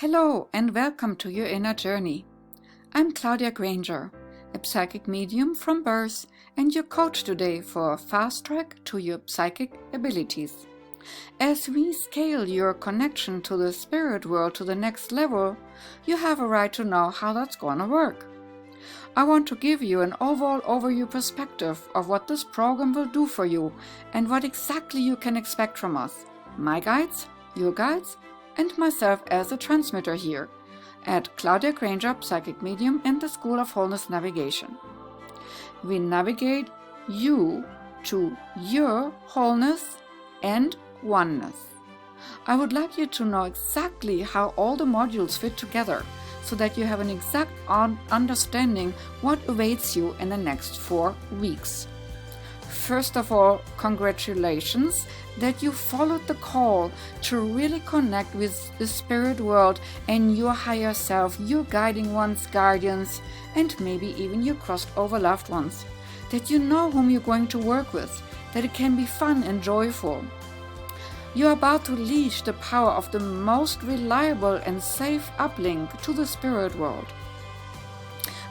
Hello and welcome to your inner journey. I'm Claudia Granger, a psychic medium from birth and your coach today for a fast track to your psychic abilities. As we scale your connection to the spirit world to the next level, you have a right to know how that's going to work. I want to give you an overall overview perspective of what this program will do for you and what exactly you can expect from us, my guides, your guides, and myself as a transmitter here at Claudia Granger Psychic Medium and the School of Wholeness Navigation. We navigate you to your wholeness and oneness. I would like you to know exactly how all the modules fit together so that you have an exact understanding what awaits you in the next 4 weeks. First of all, congratulations that you followed the call to really connect with the spirit world and your higher self, your guiding ones, guardians, and maybe even your crossed over loved ones. That you know whom you're going to work with, that it can be fun and joyful. You're about to leash the power of the most reliable and safe uplink to the spirit world.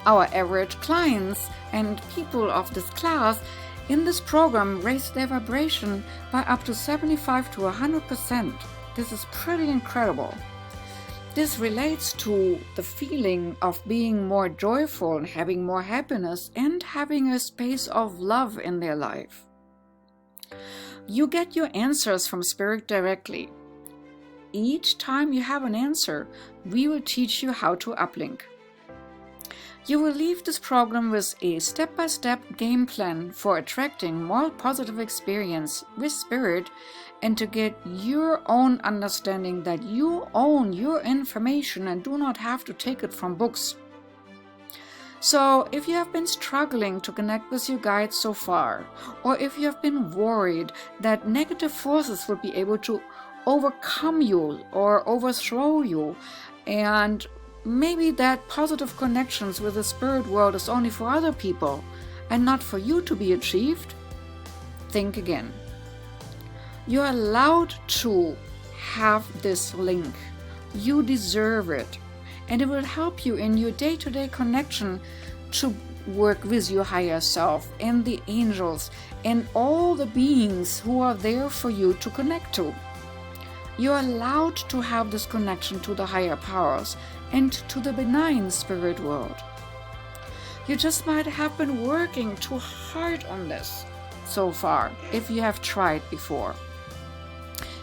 Our average clients and people of this class in this program raise their vibration by up to 75 to 100%. This is pretty incredible. This relates to the feeling of being more joyful and having more happiness and having a space of love in their life. You get your answers from Spirit directly. Each time you have an answer, we will teach you how to uplink. You will leave this program with a step-by-step game plan for attracting more positive experience with Spirit and to get your own understanding that you own your information and do not have to take it from books. So, if you have been struggling to connect with your guides so far, or if you have been worried that negative forces will be able to overcome you or overthrow you, and maybe that positive connections with the spirit world is only for other people and not for you to be achieved, think again. You're allowed to have this link. You deserve it. And it will help you in your day-to-day connection to work with your higher self and the angels and all the beings who are there for you to connect to. You're allowed to have this connection to the higher powers and to the benign spirit world. You just might have been working too hard on this so far, if you have tried before.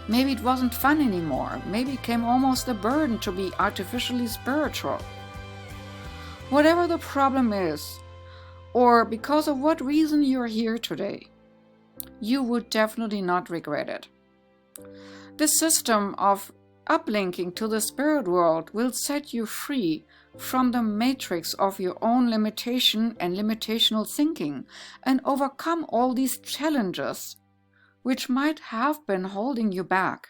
Maybe it wasn't fun anymore. Maybe it became almost a burden to be artificially spiritual. Whatever the problem is, or because of what reason you're here today, you would definitely not regret it. This system of uplinking to the spirit world will set you free from the matrix of your own limitation and limitational thinking and overcome all these challenges which might have been holding you back.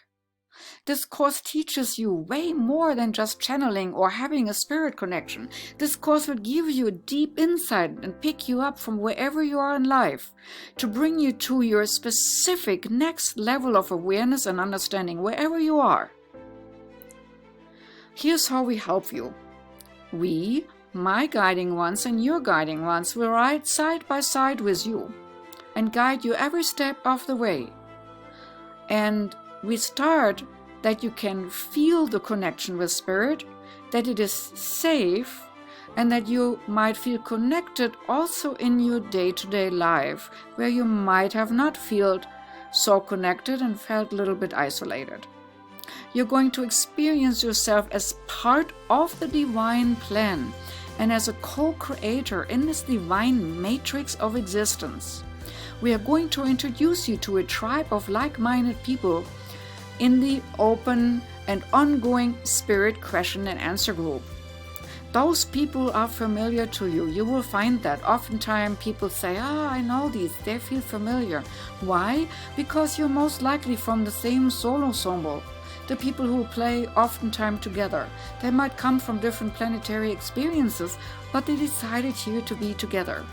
This course teaches you way more than just channeling or having a spirit connection. This course will give you a deep insight and pick you up from wherever you are in life to bring you to your specific next level of awareness and understanding wherever you are. Here's how we help you. We, my guiding ones and your guiding ones, will ride side by side with you and guide you every step of the way. And we start that you can feel the connection with Spirit, that it is safe, and that you might feel connected also in your day-to-day life, where you might have not felt so connected and felt a little bit isolated. You're going to experience yourself as part of the divine plan and as a co-creator in this divine matrix of existence. We are going to introduce you to a tribe of like-minded people in the open and ongoing spirit question and answer group. Those people are familiar to you. You will find that oftentimes people say, I know these, they feel familiar. Why? Because you're most likely from the same soul ensemble. The people who play oftentimes together. They might come from different planetary experiences, but they decided here to be together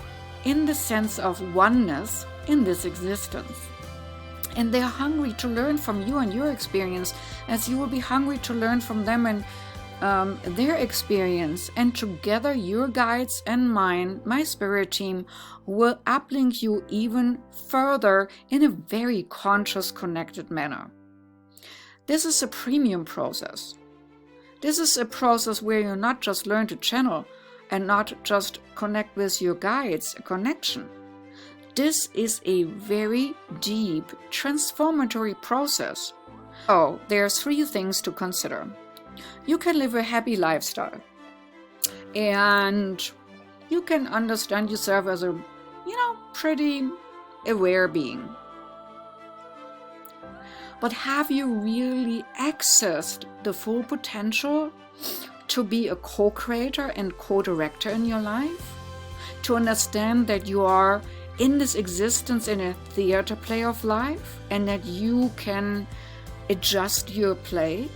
in the sense of oneness in this existence. And they're hungry to learn from you and your experience, as you will be hungry to learn from them and their experience, and together your guides and mine, my spirit team, will uplink you even further in a very conscious, connected manner. This is a premium process. This is a process where you not just learn to channel and not just connect with your guides, a connection. This is a very deep, transformatory process. So, there are 3 things to consider. You can live a happy lifestyle, and you can understand yourself as a, pretty aware being. But have you really accessed the full potential to be a co-creator and co-director in your life? To understand that you are in this existence in a theater play of life, and that you can adjust your play?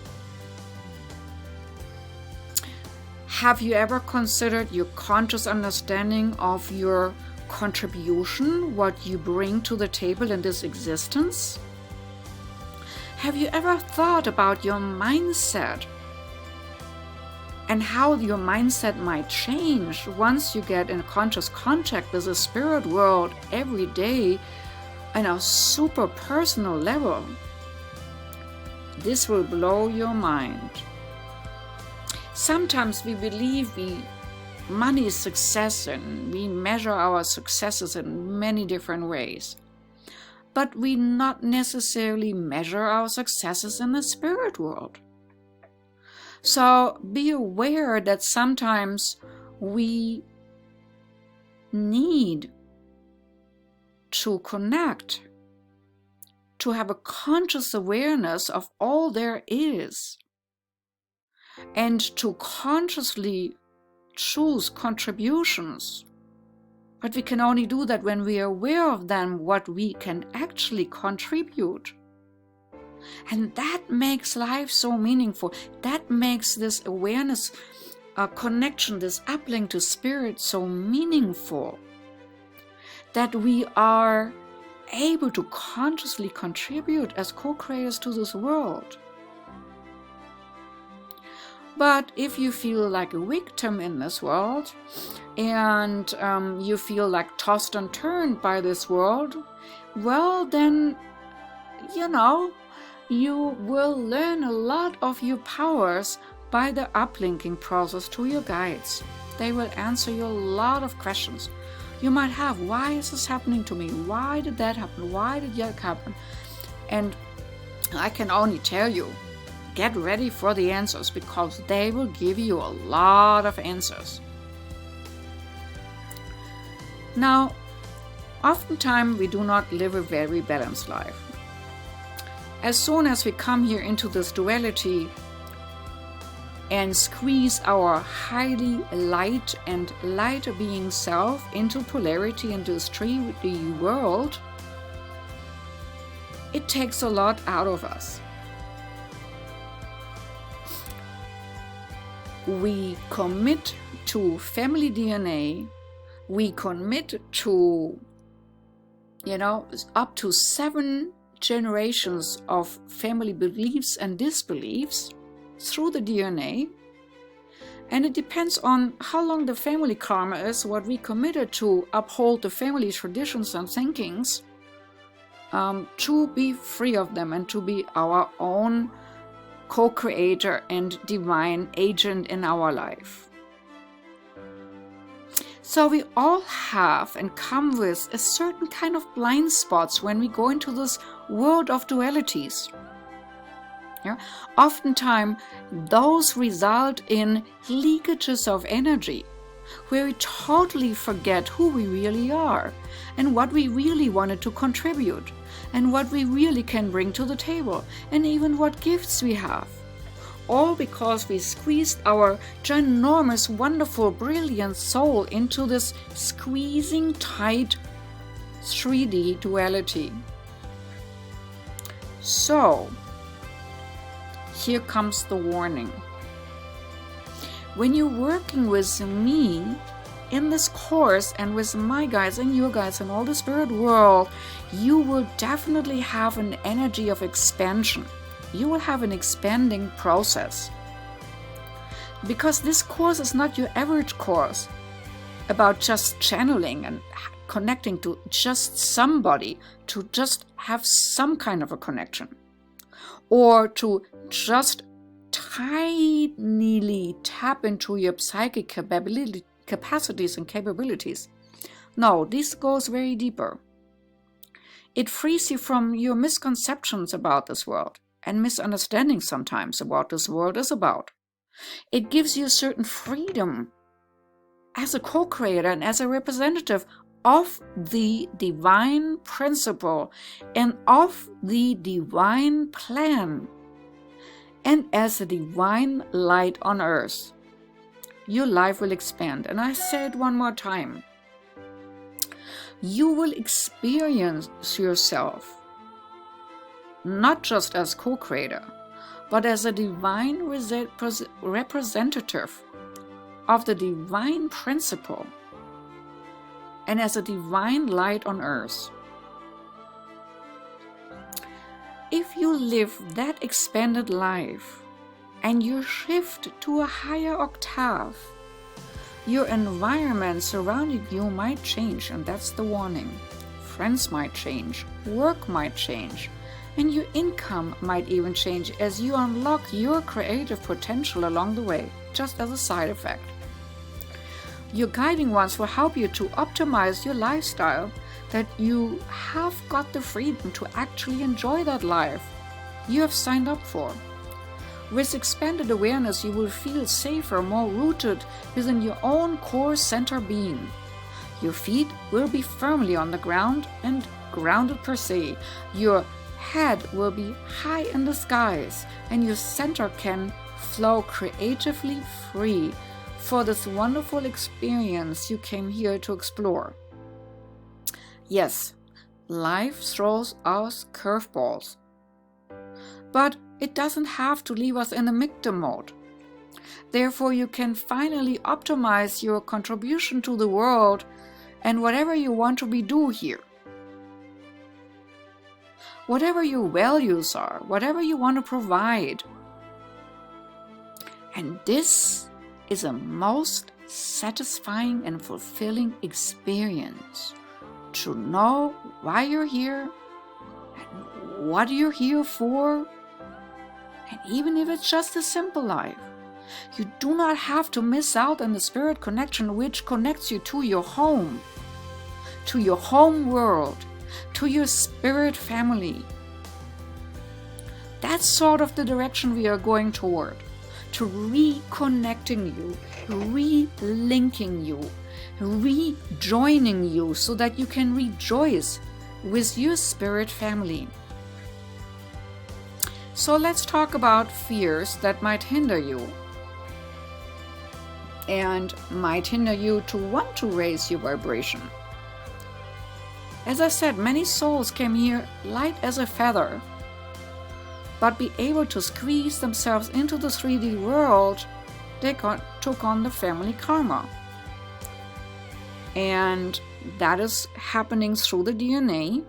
Have you ever considered your conscious understanding of your contribution, what you bring to the table in this existence? Have you ever thought about your mindset and how your mindset might change once you get in conscious contact with the spirit world every day on a super personal level? This will blow your mind. Sometimes we believe money is success, and we measure our successes in many different ways. But we not necessarily measure our successes in the spirit world. So be aware that sometimes we need to connect, to have a conscious awareness of all there is, and to consciously choose contributions. But we can only do that when we are aware of them, what we can actually contribute. And that makes life so meaningful. That makes this awareness, connection, this uplink to spirit so meaningful. That we are able to consciously contribute as co-creators to this world. But if you feel like a victim in this world, and you feel like tossed and turned by this world, well then, you will learn a lot of your powers by the uplinking process to your guides. They will answer you a lot of questions you might have. Why is this happening to me? Why did that happen? Why did that happen? And I can only tell you, get ready for the answers, because they will give you a lot of answers. Now, oftentimes we do not live a very balanced life. As soon as we come here into this duality and squeeze our highly light and lighter being self into polarity in this 3D world, it takes a lot out of us. We commit to family DNA, we commit to, up to 7 generations of family beliefs and disbeliefs through the DNA. And it depends on how long the family karma is, what we committed to uphold the family traditions and thinkings, to be free of them and to be our own co-creator and divine agent in our life. So we all have and come with a certain kind of blind spots when we go into this world of dualities. Yeah? Oftentimes, those result in leakages of energy, where we totally forget who we really are and what we really wanted to contribute and what we really can bring to the table and even what gifts we have. All because we squeezed our ginormous, wonderful, brilliant soul into this squeezing tight 3D duality. So, here comes the warning. When you're working with me in this course and with my guides and your guides and all the spirit world, you will definitely have an energy of expansion. You will have an expanding process. Because this course is not your average course about just channeling and connecting to just somebody, to just have some kind of a connection, or to just tinily tap into your psychic capacities and capabilities. No, this goes very deeper. It frees you from your misconceptions about this world and misunderstandings sometimes about this world is about. It gives you a certain freedom as a co-creator and as a representative of the divine principle and of the divine plan, and as a divine light on earth. Your life will expand. And I say it one more time. You will experience yourself not just as co-creator, but as a divine representative of the divine principle and as a divine light on earth. If you live that expanded life and you shift to a higher octave, your environment surrounding you might change, and that's the warning. Friends might change, work might change, and your income might even change as you unlock your creative potential along the way, just as a side effect. Your guiding ones will help you to optimize your lifestyle, that you have got the freedom to actually enjoy that life you have signed up for. With expanded awareness, you will feel safer, more rooted within your own core center being. Your feet will be firmly on the ground and grounded per se. Your head will be high in the skies, and your center can flow creatively free for this wonderful experience you came here to explore. Yes, life throws us curveballs, but it doesn't have to leave us in a victim mode. Therefore, you can finally optimize your contribution to the world and whatever you want to do here. Whatever your values are, whatever you want to provide. And this is a most satisfying and fulfilling experience, to know why you're here and what you're here for. And even if it's just a simple life, you do not have to miss out on the spirit connection which connects you to your home world, to your spirit family. That's sort of the direction we are going toward, to reconnecting you, relinking you, rejoining you so that you can rejoice with your spirit family. So let's talk about fears that might hinder you and might hinder you to want to raise your vibration. As I said, many souls came here light as a feather, but be able to squeeze themselves into the 3D world, they took on the family karma. And that is happening through the DNA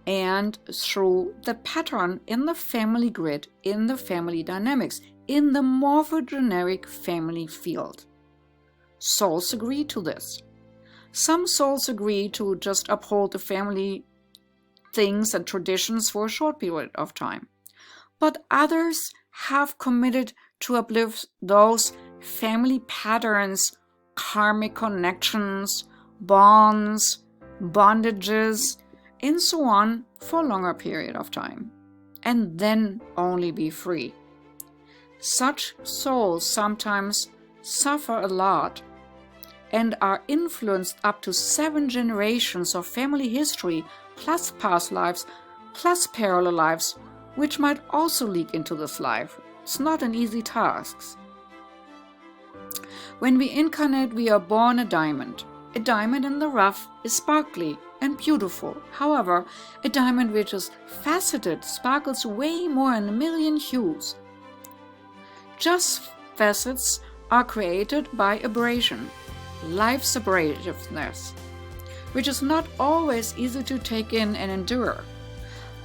and through the pattern in the family grid, in the family dynamics, in the morphogeneric family field. Souls agree to this. Some souls agree to just uphold the family things and traditions for a short period of time. But others have committed to uplift those family patterns, karmic connections, bonds, bondages, and so on for a longer period of time, and then only be free. Such souls sometimes suffer a lot and are influenced up to 7 generations of family history, plus past lives, plus parallel lives, which might also leak into this life. It's not an easy task. When we incarnate, we are born a diamond. A diamond in the rough is sparkly and beautiful. However, a diamond which is faceted sparkles way more in a million hues. Just facets are created by abrasion, life's abrasiveness, which is not always easy to take in and endure.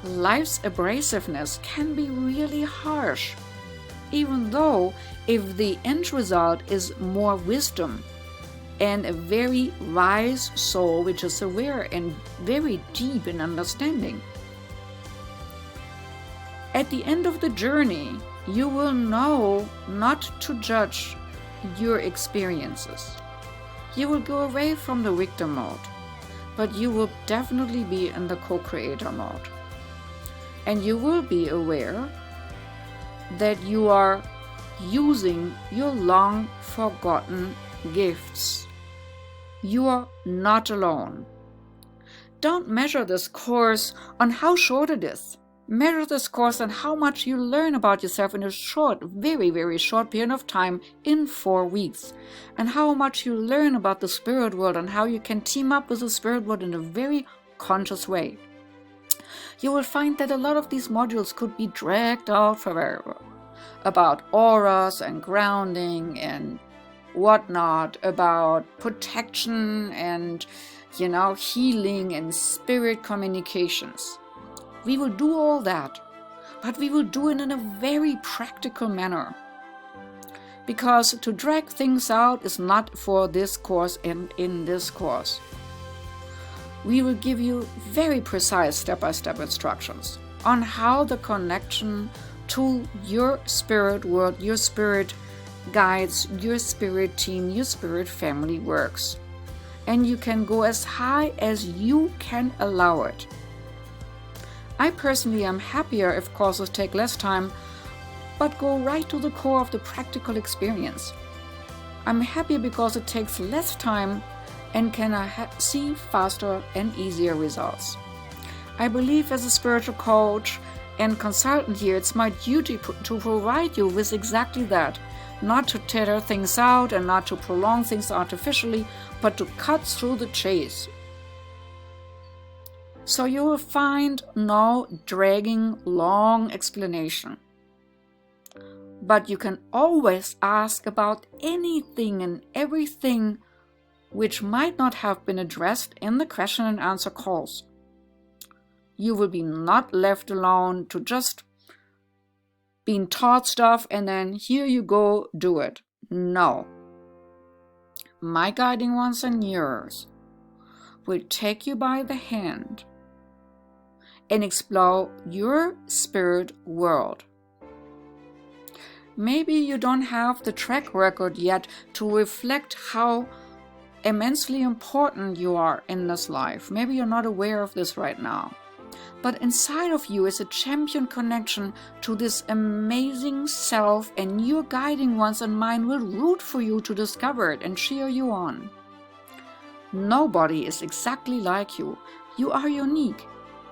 Life's abrasiveness can be really harsh, even though if the end result is more wisdom and a very wise soul which is aware and very deep in understanding. At the end of the journey, you will know not to judge your experiences. You will go away from the victim mode, but you will definitely be in the co-creator mode. And you will be aware that you are using your long forgotten gifts. You are not alone. Don't measure this course on how short it is. Measure this course on how much you learn about yourself in a short, very, very short period of time in 4 weeks. And how much you learn about the spirit world and how you can team up with the spirit world in a very conscious way. You will find that a lot of these modules could be dragged out forever. About auras and grounding and whatnot, about protection and, healing and spirit communications. We will do all that, but we will do it in a very practical manner. Because to drag things out is not for this course and in this course. We will give you very precise step-by-step instructions on how the connection to your spirit world, your spirit guides, your spirit team, your spirit family works. And you can go as high as you can allow it. I personally am happier if courses take less time, but go right to the core of the practical experience. I'm happier because it takes less time and can see faster and easier results. I believe as a spiritual coach and consultant here, it's my duty to provide you with exactly that. Not to tear things out and not to prolong things artificially, but to cut through the chase. So you will find no dragging long explanation. But you can always ask about anything and everything which might not have been addressed in the question and answer calls. You will be not left alone to just being taught stuff and then here you go, do it. No. My guiding ones and yours will take you by the hand and explore your spirit world. Maybe you don't have the track record yet to reflect how immensely important you are in this life. Maybe you're not aware of this right now. But inside of you is a champion connection to this amazing self, and your guiding ones and mine will root for you to discover it and cheer you on. Nobody is exactly like you. You are unique.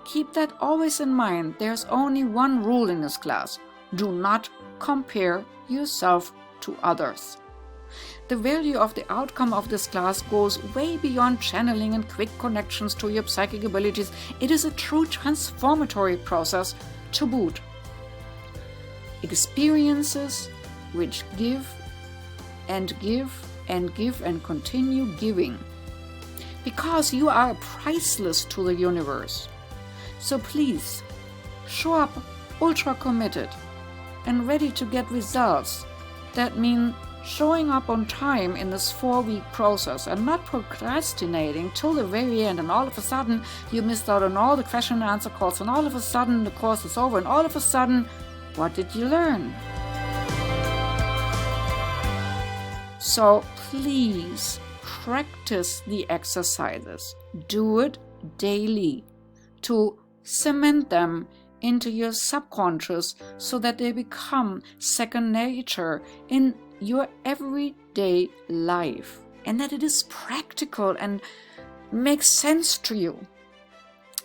Keep that always in mind. There's only one rule in this class. Do not compare yourself to others. The value of the outcome of this class goes way beyond channeling and quick connections to your psychic abilities. It is a true transformatory process to boot. Experiences which give and give and give and continue giving. Because you are priceless to the universe. So please, show up ultra committed and ready to get results. That mean showing up on time in this 4-week process and not procrastinating till the very end, and all of a sudden you missed out on all the question and answer calls, and all of a sudden the course is over, and all of a sudden, what did you learn? So please practice the exercises. Do it daily to cement them into your subconscious so that they become second nature in your everyday life, and that it is practical and makes sense to you.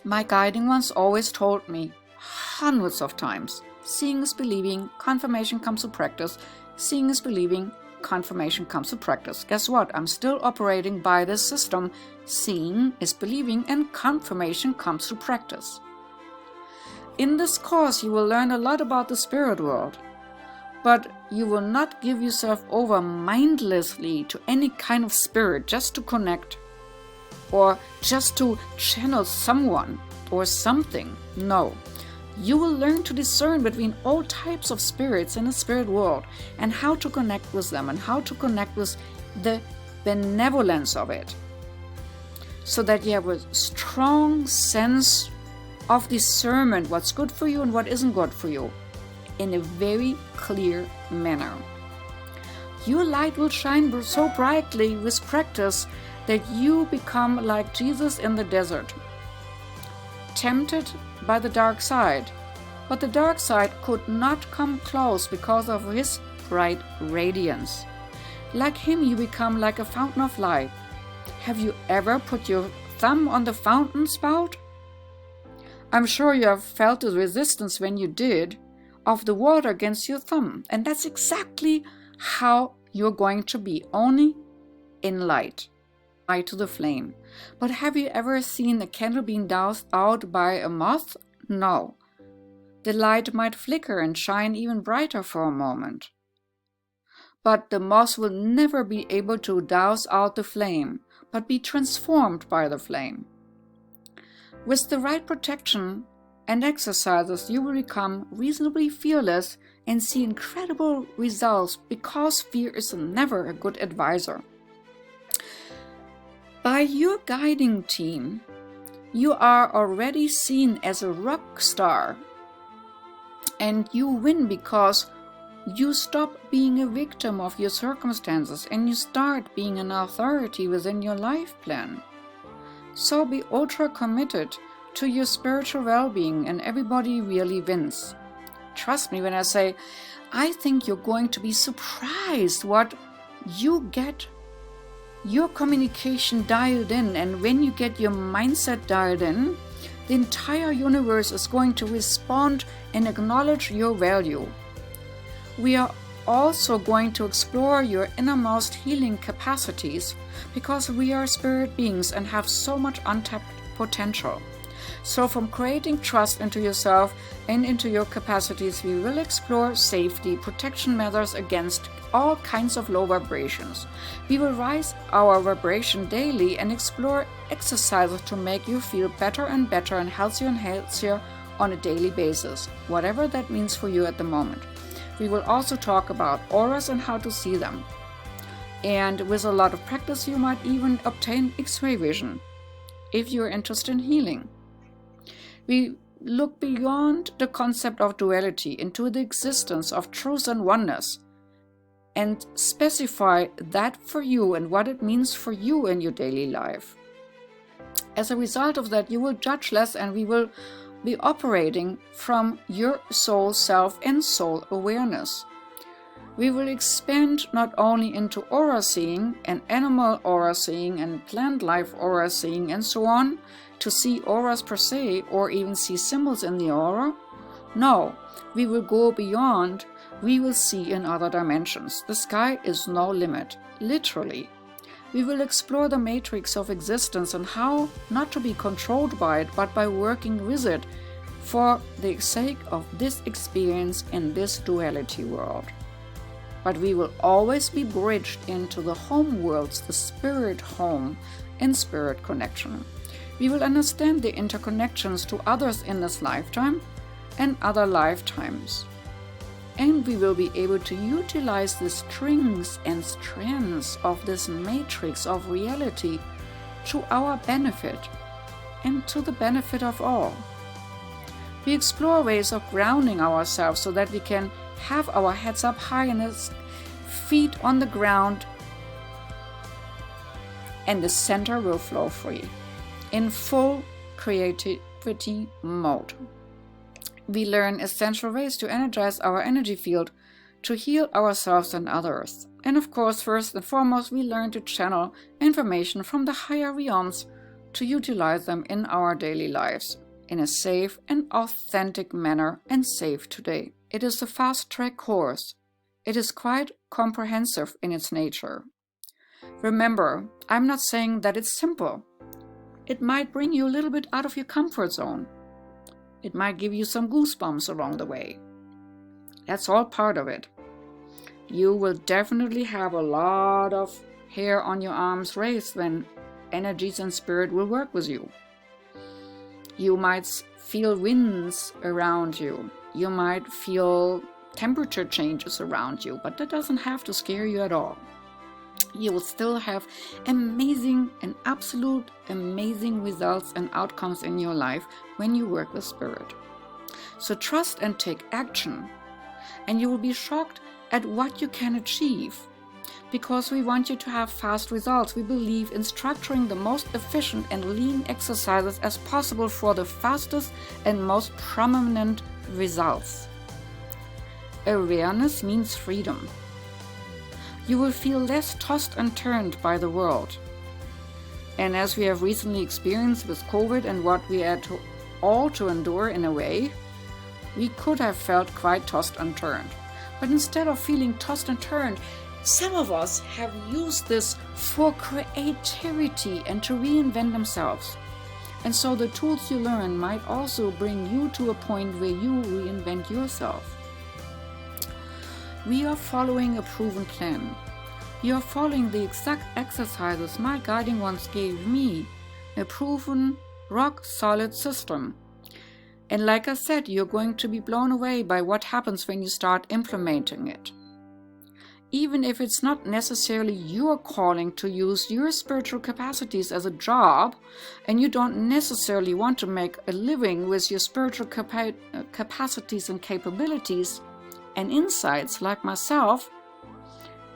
My guiding ones always told me hundreds of times, seeing is believing, confirmation comes to practice. Seeing is believing, confirmation comes to practice. Guess what? I'm still operating by this system. Seeing is believing and confirmation comes to practice. In this course, you will learn a lot about the spirit world, but you will not give yourself over mindlessly to any kind of spirit just to connect or just to channel someone or something. No, You will learn to discern between all types of spirits in the spirit world and how to connect with them and how to connect with the benevolence of it, so that you have a strong sense of discernment, what's good for you and what isn't good for you, in a very clear manner. Your light will shine so brightly with practice that you become like Jesus in the desert, tempted by the dark side, but the dark side could not come close because of his bright radiance. Like him, you become like a fountain of light. Have you ever put your thumb on the fountain spout? I'm sure you have felt the resistance when you did of the water against your thumb, and that's exactly how you're going to be, only in light to the flame. But have you ever seen a candle being doused out by a moth? No. The light might flicker and shine even brighter for a moment, but the moth will never be able to douse out the flame, but be transformed by the flame. With the right protection and exercises, you will become reasonably fearless and see incredible results, because fear is never a good advisor. By your guiding team, you are already seen as a rock star, and you win because you stop being a victim of your circumstances and you start being an authority within your life plan. So be ultra committed to your spiritual well-being and everybody really wins. Trust me when I say, I think you're going to be surprised what you get your communication dialed in, and when you get your mindset dialed in, the entire universe is going to respond and acknowledge your value. We are also going to explore your innermost healing capacities, because we are spirit beings and have so much untapped potential. So from creating trust into yourself and into your capacities, we will explore safety, protection measures against all kinds of low vibrations. We will rise our vibration daily and explore exercises to make you feel better and better and healthier on a daily basis, whatever that means for you at the moment. We will also talk about auras and how to see them. And with a lot of practice, you might even obtain X-ray vision if you're interested in healing. We look beyond the concept of duality into the existence of truth and oneness, and specify that for you and what it means for you in your daily life. As a result of that, you will judge less, and we will be operating from your soul self and soul awareness. We will expand not only into aura seeing and animal aura seeing and plant life aura seeing and so on, to see auras per se or even see symbols in the aura. No, we will go beyond. We will see in other dimensions. The sky is no limit, literally. We will explore the matrix of existence and how not to be controlled by it, but by working with it for the sake of this experience in this duality world. But we will always be bridged into the home worlds, the spirit home and spirit connection. We will understand the interconnections to others in this lifetime and other lifetimes. And we will be able to utilize the strings and strands of this matrix of reality to our benefit and to the benefit of all. We explore ways of grounding ourselves so that we can have our heads up high and feet on the ground, and the center will flow free in full creativity mode. We learn essential ways to energize our energy field to heal ourselves and others. And of course, first and foremost, we learn to channel information from the higher realms to utilize them in our daily lives in a safe and authentic manner, and save today. It is a fast-track course. It is quite comprehensive in its nature. Remember, I'm not saying that it's simple. It might bring you a little bit out of your comfort zone. It might give you some goosebumps along the way. That's all part of it. You will definitely have a lot of hair on your arms raised when energies and spirit will work with you. You might feel winds around you. You might feel temperature changes around you, but that doesn't have to scare you at all. You will still have amazing and absolute amazing results and outcomes in your life when you work with spirit. So trust and take action, and you will be shocked at what you can achieve. Because we want you to have fast results, we believe in structuring the most efficient and lean exercises as possible for the fastest and most prominent results. Awareness means freedom. You will feel less tossed and turned by the world. And as we have recently experienced with COVID and what we had all to endure in a way, we could have felt quite tossed and turned. But instead of feeling tossed and turned, some of us have used this for creativity and to reinvent themselves. And so the tools you learn might also bring you to a point where you reinvent yourself. We are following a proven plan. You are following the exact exercises my guiding ones gave me, a proven, rock-solid system. And like I said, you're going to be blown away by what happens when you start implementing it. Even if it's not necessarily your calling to use your spiritual capacities as a job, and you don't necessarily want to make a living with your spiritual capacities and capabilities and insights like myself,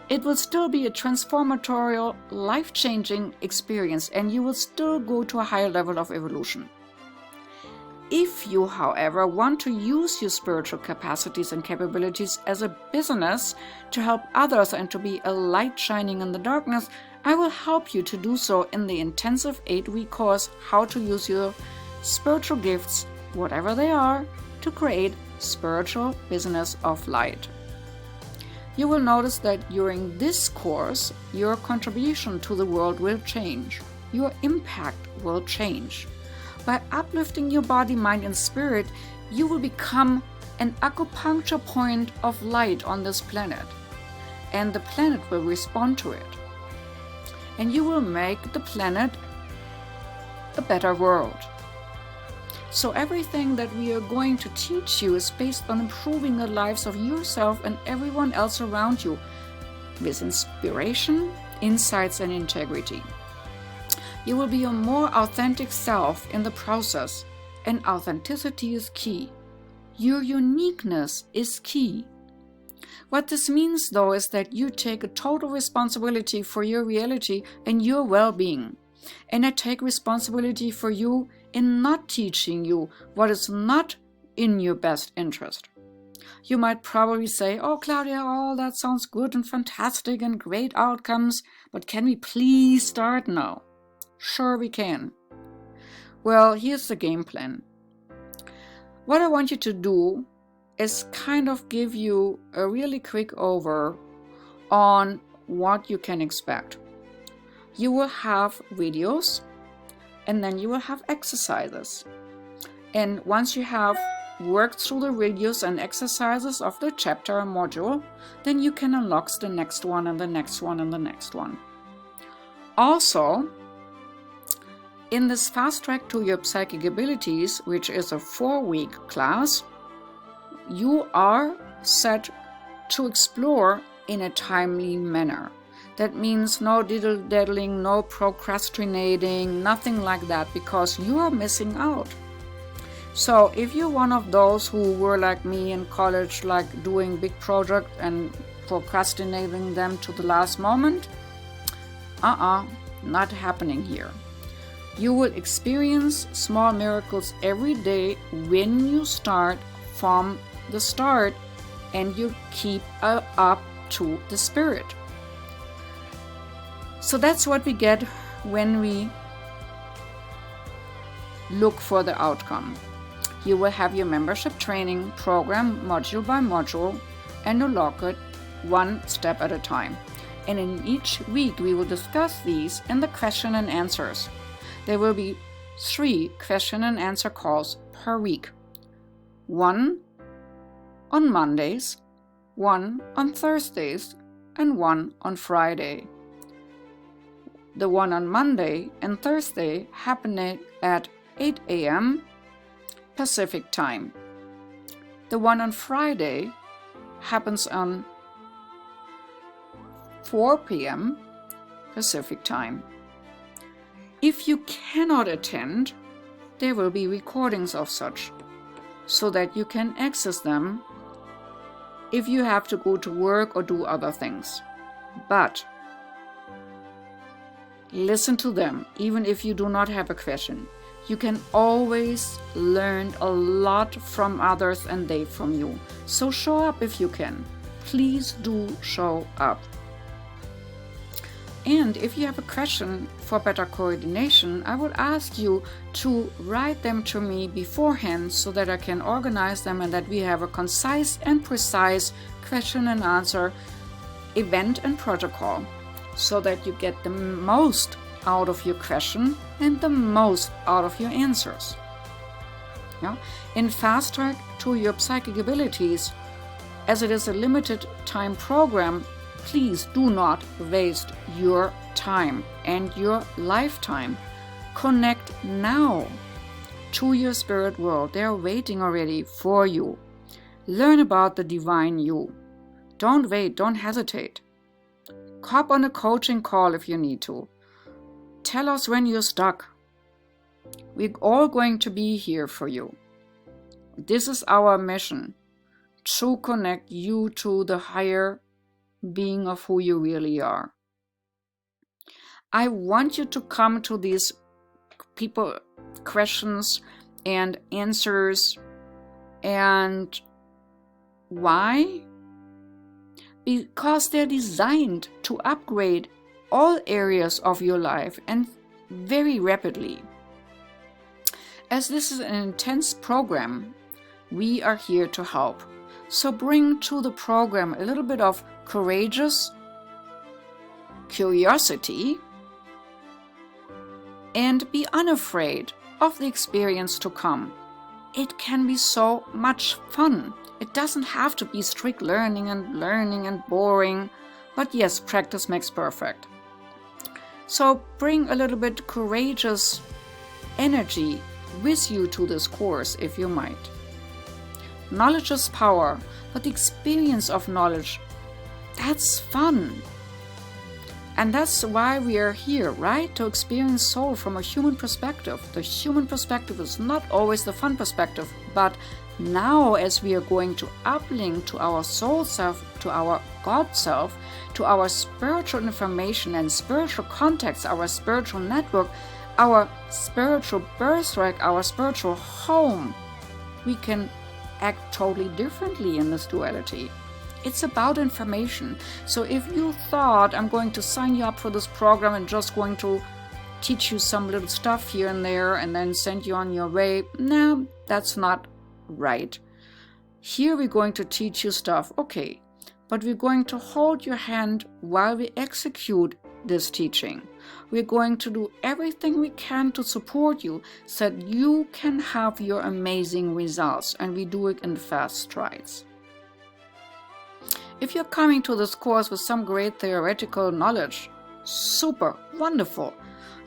it will still be a transformatorial, life-changing experience, and you will still go to a higher level of evolution. If you, however, want to use your spiritual capacities and capabilities as a business to help others and to be a light shining in the darkness, I will help you to do so in the intensive 8-week course, How to Use Your Spiritual Gifts, whatever they are, to create spiritual business of light. You will notice that during this course, your contribution to the world will change. Your impact will change. By uplifting your body, mind, and spirit, you will become an acupuncture point of light on this planet. And the planet will respond to it. And you will make the planet a better world. So everything that we are going to teach you is based on improving the lives of yourself and everyone else around you with inspiration, insights, and integrity. You will be a more authentic self in the process, and authenticity is key. Your uniqueness is key. What this means, though, is that you take a total responsibility for your reality and your well-being. And I take responsibility for you in not teaching you what is not in your best interest. You might probably say, "Oh, Claudia, all that sounds good and fantastic and great outcomes, but can we please start now?" Sure we can. Well, here's the game plan. What I want you to do is kind of give you a really quick over on what you can expect. You will have videos, and then you will have exercises. And once you have worked through the videos and exercises of the chapter and module, then you can unlock the next one and the next one and the next one. Also, in this fast track to your psychic abilities, which is a 4-week class, you are set to explore in a timely manner. That means no diddle-daddling, no procrastinating, nothing like that, because you are missing out. So if you're one of those who were like me in college, like doing big projects and procrastinating them to the last moment, not happening here. You will experience small miracles every day when you start from the start and you keep up to the spirit. So that's what we get when we look for the outcome. You will have your membership training program module by module and unlock it one step at a time. And in each week we will discuss these in the question and answers. There will be 3 question and answer calls per week. 1 on Mondays, 1 on Thursdays, and 1 on Friday. The one on Monday and Thursday happening at 8 a.m. Pacific time. The one on Friday happens on 4 p.m. Pacific time. If you cannot attend, there will be recordings of such, so that you can access them if you have to go to work or do other things. But listen to them, even if you do not have a question. You can always learn a lot from others and they from you. So show up if you can. Please do show up. And if you have a question for better coordination, I would ask you to write them to me beforehand so that I can organize them and that we have a concise and precise question and answer event and protocol, so that you get the most out of your question and the most out of your answers. Yeah? In Fast Track to Your Psychic Abilities, as it is a limited time program, please do not waste your time and your lifetime. Connect now to your spirit world. They are waiting already for you. Learn about the divine you. Don't wait, don't hesitate. Hop on a coaching call if you need to. Tell us when you're stuck. We're all going to be here for you. This is our mission, to connect you to the higher being of who you really are. I want you to come to these people questions and answers. And why? Because they're designed to upgrade all areas of your life and very rapidly. As this is an intense program, we are here to help. So bring to the program a little bit of courageous curiosity and be unafraid of the experience to come. It can be so much fun. It doesn't have to be strict learning and boring, but yes, practice makes perfect. So bring a little bit courageous energy with you to this course if you might. Knowledge is power, but the experience of knowledge, that's fun. And that's why we are here, right? To experience soul from a human perspective. The human perspective is not always the fun perspective, but now as we are going to uplink to our soul self, to our God self, to our spiritual information and spiritual contacts, our spiritual network, our spiritual birthright, our spiritual home, we can act totally differently in this duality. It's about information. So if you thought I'm going to sign you up for this program and just going to teach you some little stuff here and there and then send you on your way, no, that's not right. Here we're going to teach you stuff, okay, but we're going to hold your hand while we execute this teaching. We're going to do everything we can to support you so that you can have your amazing results, and we do it in fast strides. If you're coming to this course with some great theoretical knowledge, super, wonderful.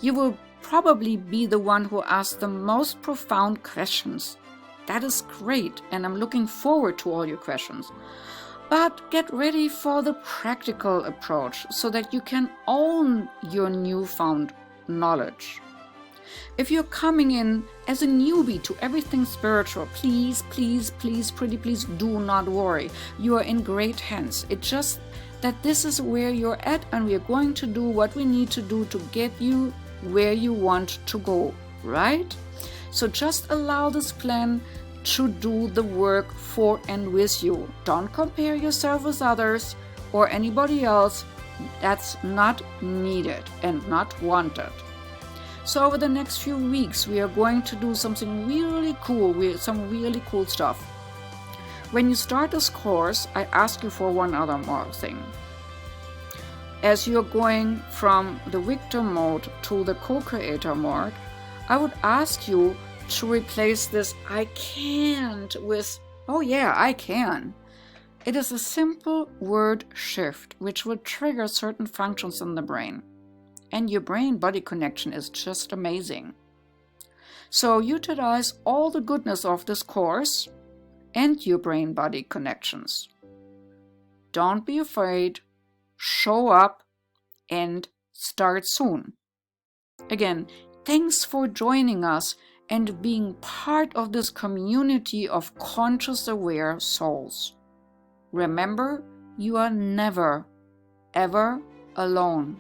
You will probably be the one who asks the most profound questions. That is great, and I'm looking forward to all your questions. But get ready for the practical approach so that you can own your newfound knowledge. If you're coming in as a newbie to everything spiritual, please, please, please, pretty please do not worry. You are in great hands. It's just that this is where you're at, and we are going to do what we need to do to get you where you want to go, right? So just allow this plan to do the work for and with you. Don't compare yourself with others or anybody else. That's not needed and not wanted. So over the next few weeks, we are going to do something really cool, some really cool stuff. When you start this course, I ask you for one other more thing. As you're going from the victim mode to the co-creator mode, I would ask you to replace this "I can't" with "oh yeah, I can." It is a simple word shift which will trigger certain functions in the brain. And your brain-body connection is just amazing. So utilize all the goodness of this course and your brain-body connections. Don't be afraid, show up, and start soon. Again, thanks for joining us and being part of this community of conscious aware souls. Remember, you are never, ever alone.